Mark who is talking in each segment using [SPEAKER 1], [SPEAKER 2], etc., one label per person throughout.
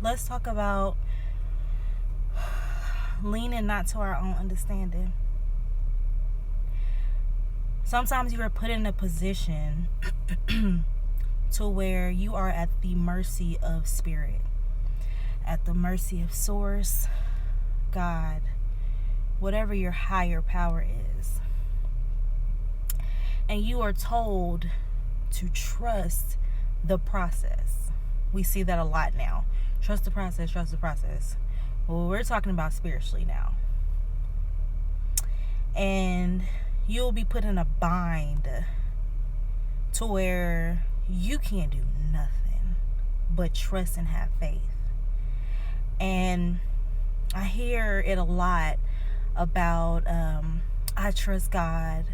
[SPEAKER 1] let's talk about leaning not to our own understanding. Sometimes you are put in a position to where you are at the mercy of spirit, at the mercy of source, God, whatever your higher power is. And you are told to trust the process. We see that a lot now. Trust the process, trust the process. Well, we're talking about spiritually now. And you'll be put in a bind to where you can't do nothing but trust and have faith. And I hear it a lot about I trust God,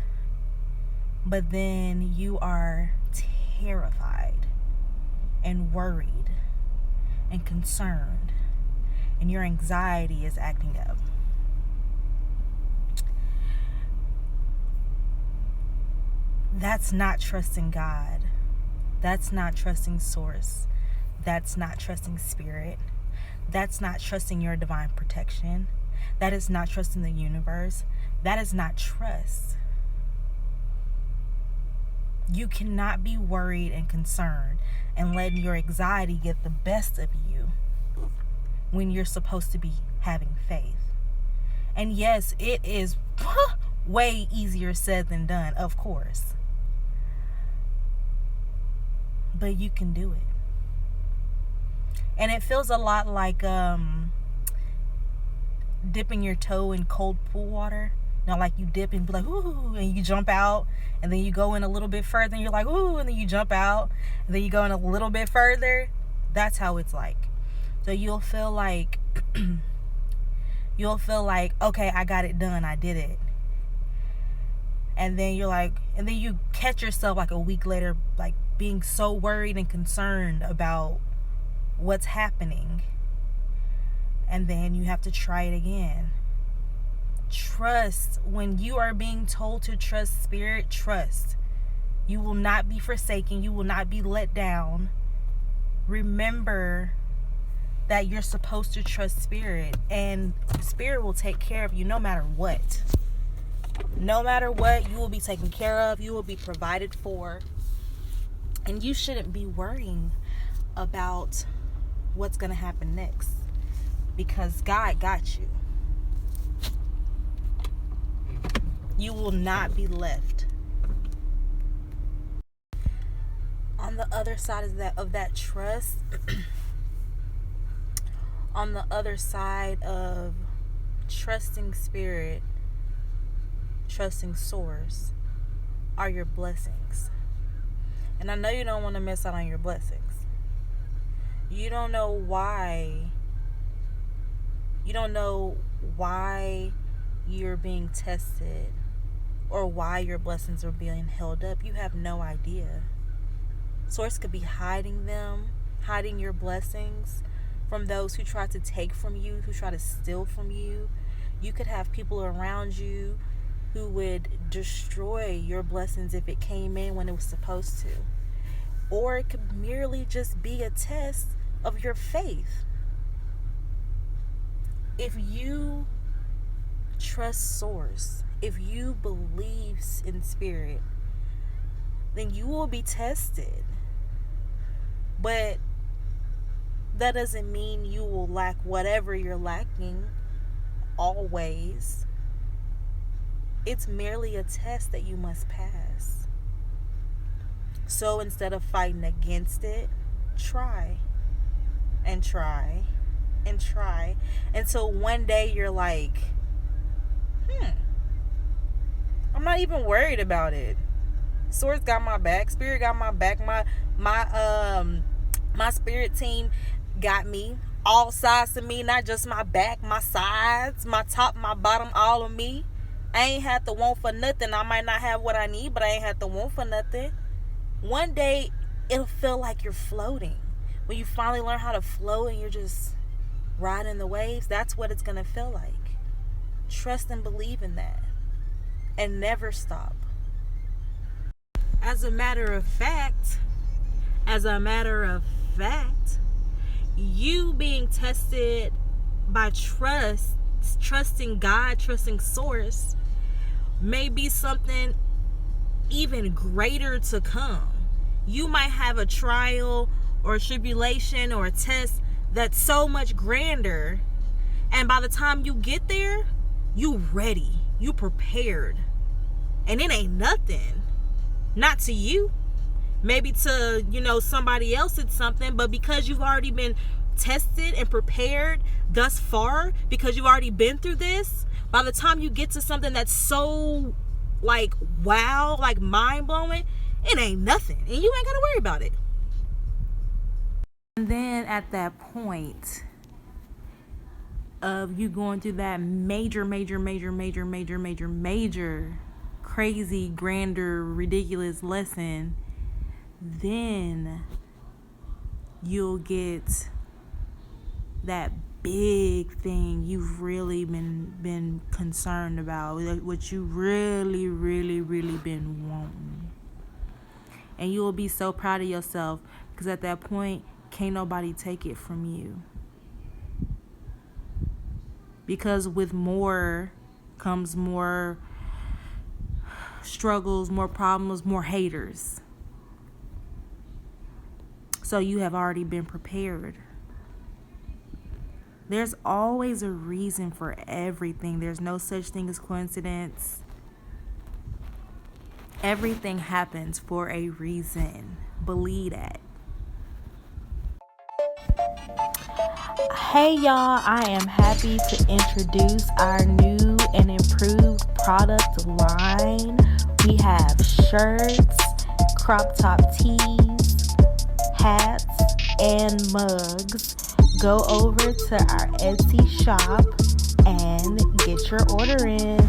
[SPEAKER 1] but then you are terrified and worried and concerned, and your anxiety is acting up. That's not trusting God. That's not trusting source. That's not trusting spirit. That's not trusting your divine protection. That is not trusting the universe. That is not trust. You cannot be worried and concerned and letting your anxiety get the best of you when you're supposed to be having faith. And yes, it is way easier said than done, of course. But you can do it. And it feels a lot like dipping your toe in cold pool water. You know, like you dip and be like, ooh, and you jump out, and then you go in a little bit further, and you're like, ooh, and then you jump out, and then you go in a little bit further. That's how it's like. So you'll feel like, okay, I got it done, I did it. And then you're like, and then you catch yourself like a week later, like being so worried and concerned about what's happening. And then you have to try it again. Trust. When you are being told to trust spirit, trust. You will not be forsaken. You will not be let down. Remember that you're supposed to trust spirit, and spirit will take care of you no matter what. No matter what, you will be taken care of. You will be provided for. And you shouldn't be worrying about what's going to happen next, because God got you. You will not be left. On the other side of that trust, on the other side of trusting spirit, trusting source, are your blessings. And I know you don't want to miss out on your blessings. You don't know why. You don't know why you're being tested or why your blessings are being held up. You have no idea. Source could be hiding them, hiding your blessings from those who try to take from you, who try to steal from you. You could have people around you who would destroy your blessings if it came in when it was supposed to. Or it could merely just be a test of your faith. If you trust source, if you believe in spirit, then you will be tested. But that doesn't mean you will lack whatever you're lacking always. It's merely a test that you must pass. So instead of fighting against it, try and try and try until one day you're like, I'm not even worried about it. Source got my back. Spirit got my back. My spirit team got me. All sides of me, not just my back, my sides, my top, my bottom, all of me. I ain't had to want for nothing. I might not have what I need, but I ain't had to want for nothing. One day, it'll feel like you're floating. When you finally learn how to float and you're just riding the waves, that's what it's going to feel like. Trust and believe in that. And never stop. As a matter of fact, you being tested by trusting God, trusting source, may be something even greater to come. You might have a trial or a tribulation or a test that's so much grander, and by the time you get there, you ready, you prepared, and it ain't nothing. Not to you. Maybe to, somebody else it's something, but because you've already been tested and prepared thus far, because you've already been through this, by the time you get to something that's so like wow, like mind-blowing, it ain't nothing, and you ain't gotta worry about it. And then at that point of you going through that major crazy, grander, ridiculous lesson, then you'll get that big thing you've really been concerned about, what you really been wanting. And you will be so proud of yourself, because at that point, can't nobody take it from you. Because with more comes more struggles, more problems, more haters. So you have already been prepared. There's always a reason for everything. There's no such thing as coincidence. Everything happens for a reason. Believe that. Hey y'all, I am happy to introduce our new and improved product line. We have shirts, crop top tees, hats, and mugs. Go over to our Etsy shop and get your order in.